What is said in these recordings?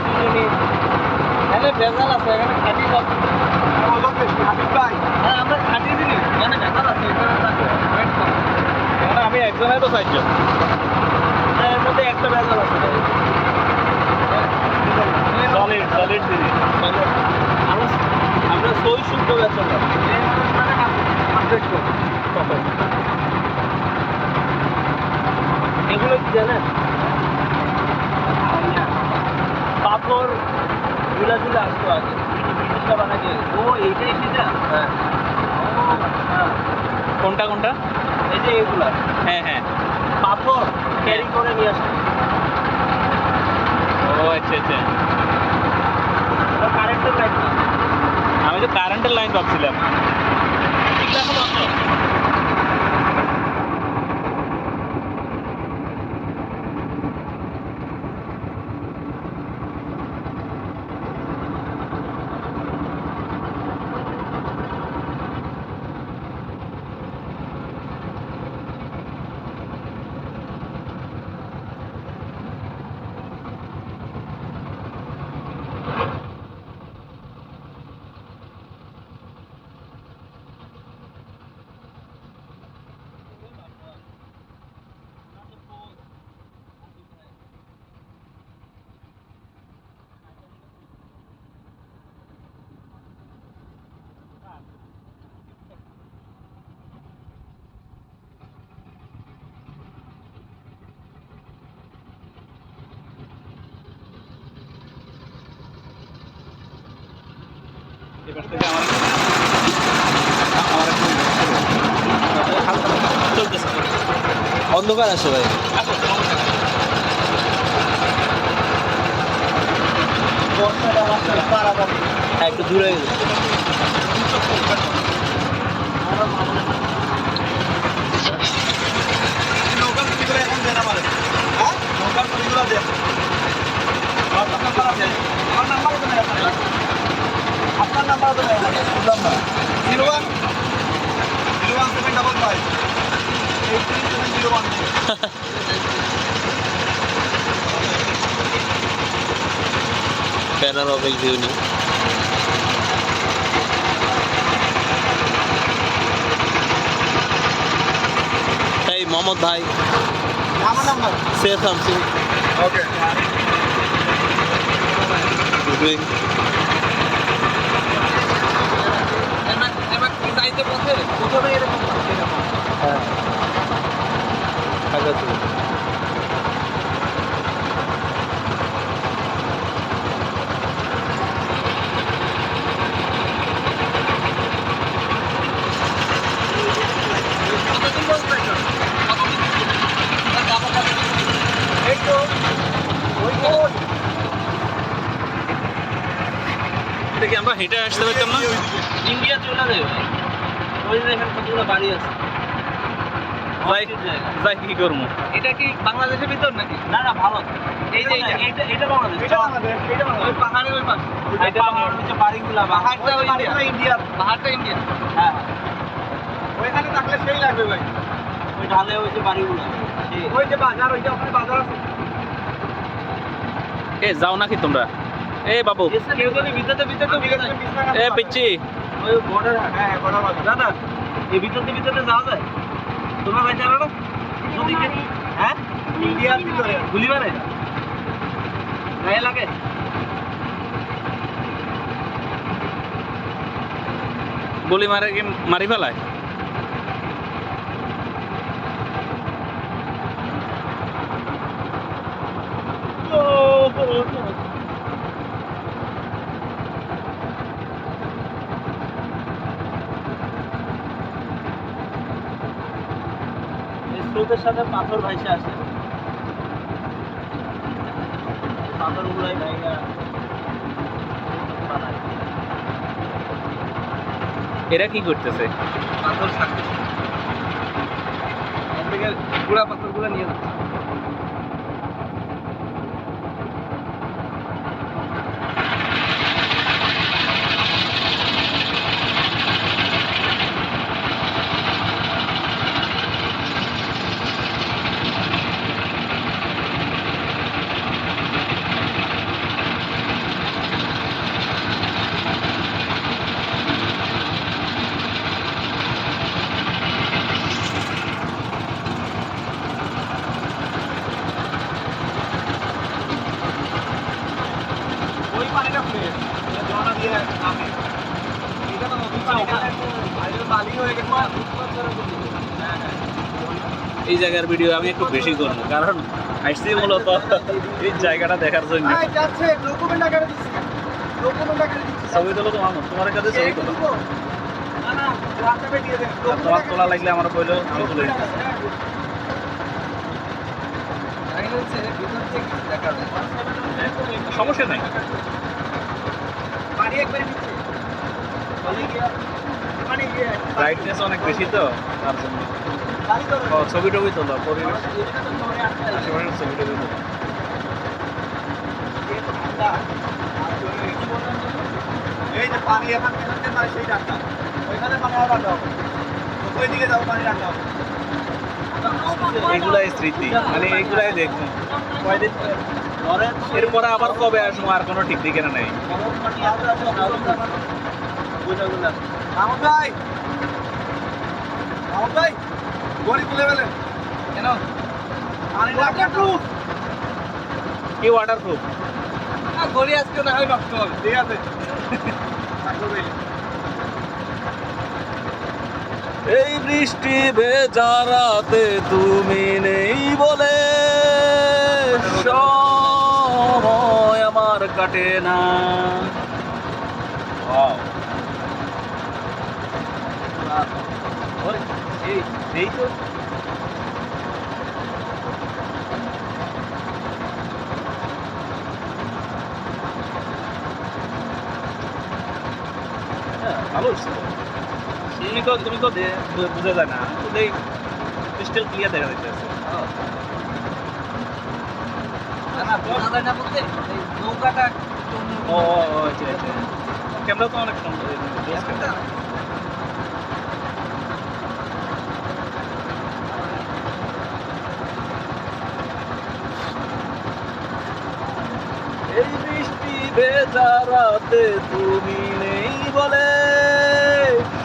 দুজনই এখানে ভেজাল আছে, এখানে খাঁটি সব হ্যাঁ আমরা খাঁটি জিনিস, এখানে ভেজাল আছে এখানে আমি একজনের তো চাইছিলাম, এর মধ্যে একটা ভেজাল আছে সলিড সলিড জিনিস আমরা সই শুদ্ধ বেচা এগুলো কি জানেন পাথর ঝুলা ঝুলা আসতো আগে ব্রিটিশরা বানাকে। ও এইটাই সেটা? হ্যাঁ কোনটা কোনটা? এই যে এগুলা, হ্যাঁ হ্যাঁ পাথর ক্যারি করে নিয়ে আসতো। ও আচ্ছা আচ্ছা, কারেন্টের লাইন না, আমি তো কারেন্টের লাইন ভাবছিলাম। এখন এবার থেকে চলতেছে, অন্ধকার আছে ভাই। একটু দূরে আপনার নাম্বার তো বুঝলাম না। 01-755 83-701 প্যানোরামিক ভিউ নিয়ে এই মোহাম্মদ ভাই আমার number say something okay doing যাইতে পথে প্রথমে এরকম হ্যাঁ আচ্ছা ঠিক আছে। দেখি আমরা হেঁটে আসতে পারতাম না, ইন্ডিয়া চলে যাবে ওই যে এখানে কতগুলো বাড়ি আছে, যাই কি করবো। এটা কি বাংলাদেশের ভিতর নাকি? না না ভারত। এই যে এটা বাংলাদেশ, এটা বাংলাদেশ, এটা বাংলাদেশ। ওই পাহাড়ের ওই পাশে এটা পাহাড়ের নিচে বাড়িগুলা, পাহাড়টা ইন্ডিয়া, পাহাড়টা ইন্ডিয়া। হ্যাঁ ওইখানে থাকলে সেই লাগবে ভাই, ওই ঢালে ওই যে বাড়িগুলো, ওই যে বাজার, ওই যে ওখানে বাজার আছে। এ যাও নাকি তোমরা? এ বাবু কেউ যদি ভিতরে এ পিচ্ছি ওই বর্ডার, হ্যাঁ বর্ডার বাজার দাদা, এই ভিতরে যাওয়া যায়? তোমরা ভাই জানো না যদি হ্যাঁ ইন্ডিয়ার ভিতরে গুলি মারে গায়ে লাগে? গুলি মারে কি মারি ফেলায়? স্রোতের সাথে পাথর ভাইসে আসে, পাথর গুলাই ভাইয়া এরা কি করতেছে? পাথর থাকতেছে, গুড়া পাথর গুলা নিয়ে যাচ্ছে। এই জায়গার ভিডিও আমি একটু বেশি করবো, কারণ আসছি মূলত এই জায়গাটা দেখার জন্য। ছবি তোলো তোমার কাছে ছবি তোলো, তোমার তোলা লাগলে আমার বললো আমি তুলে দিচ্ছি। সমস্যা নাই, ব্রাইটনেস অনেক বেশি তো তার জন্য। ছবি টবি তোলো, পরিবেশ আশেপাশের ছবি টবি তোলো। এই যে পানি এখন মানে সেই ডাক্তার ওইখানে পানি আর ডাক্তার ওই দিকে যাও পানি ডাক্তার এইগুলাই স্মৃতি, মানে এইগুলাই দেখবো। এরপরে আবার কবে আসবো আর কোনো ঠিক ঠিকানা নেই। কেন ওয়াটারপ্রুফ কি ওয়াটারপ্রুফ? গড়ি আজকে না হয় নষ্ট হবে। ঠিক আছে এই বৃষ্টি ভেজা রাতে তুমি নেই বলে সময় আমার কাটে না। Wow. এই তো ভালো হচ্ছে। তুমি তো বুঝে যায় না, ক্রিস্টাল ক্লিয়ার দেখা যাচ্ছে। নৌকাটা ও আচ্ছা আচ্ছা, ক্যামেরা তো অনেক সুন্দর। এই বৃষ্টি ভেজা রাতে তুমি নেই বলে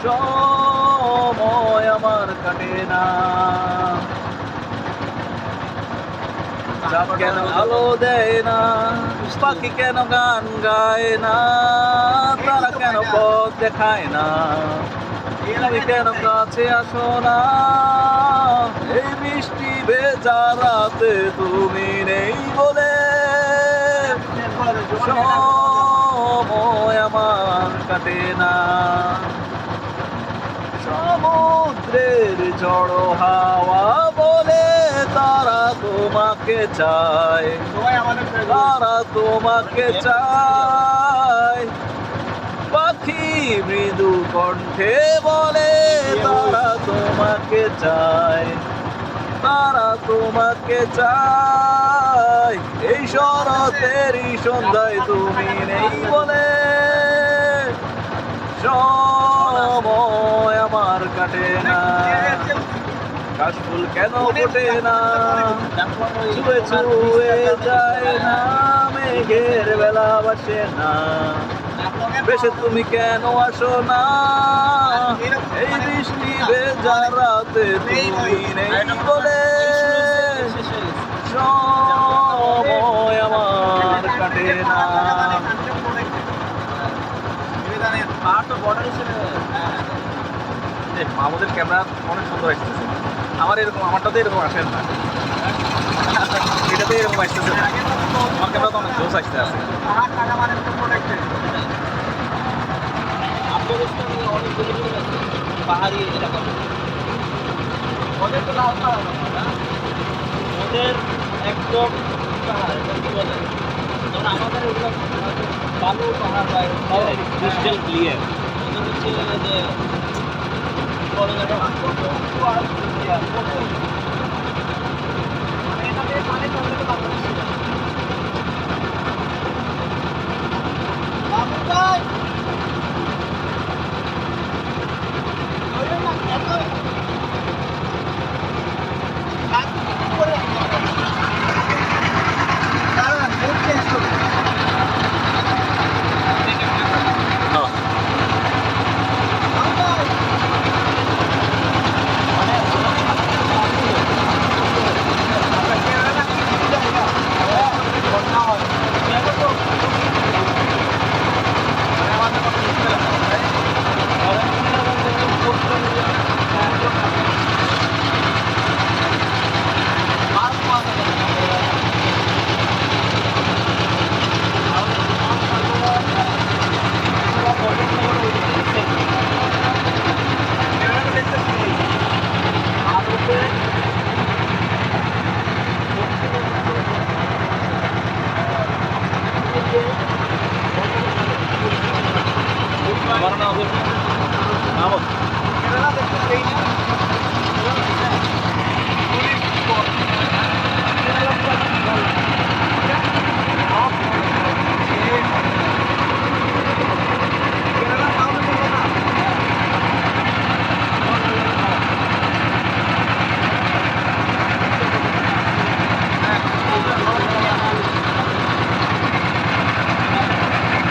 সময় আমার কাটে না। চাঁদ কেন আলো দেয় না, পাখি কেন গান গায় না, তারা কেন পথ দেখায় না, তুমি কেন কাছে আসো না। এই বৃষ্টি ভেজা রাতে তুমি নেই বলে সময় আমার কাটে না। সমুদ্রের ঝড়ো হাওয়া বলে তারা তোমাকে চায়, তারা তোমাকে চায়। পাখি মৃদু কণ্ঠে বলে তারা তোমাকে চায়, তারা তোমাকে চায়। এই শরতেরই সন্ধ্যায় তুমি নেই বলে সময় আমার কাটে না। কাশফুল কেন ফোটে না, ছুঁয়ে ছুঁয়ে যায় না, মেঘের বেলা বাসে না, বেশে তুমি কেন আসো না। এই বৃষ্টি ভেজা রাতে তুমি নেই বলে সময় আমার কাটে না। আমাদের ক্যামেরা অনেক সুন্দর আসতেছে, আমার এরকম, আমারটাতে এরকম আসে না, এটাতে এরকম আসতেছে না। আমার ক্যামেরা তো অনেক জোস আসতে আছে। পাহাড়ি এলাকা ওদের তো লাভ ওদের একদম পাহাড় কি বলে, আমাদের ওগুলো বালু পাহাড় ক্রিস্টাল ক্লিয়ার। ওদের হচ্ছে যে পানি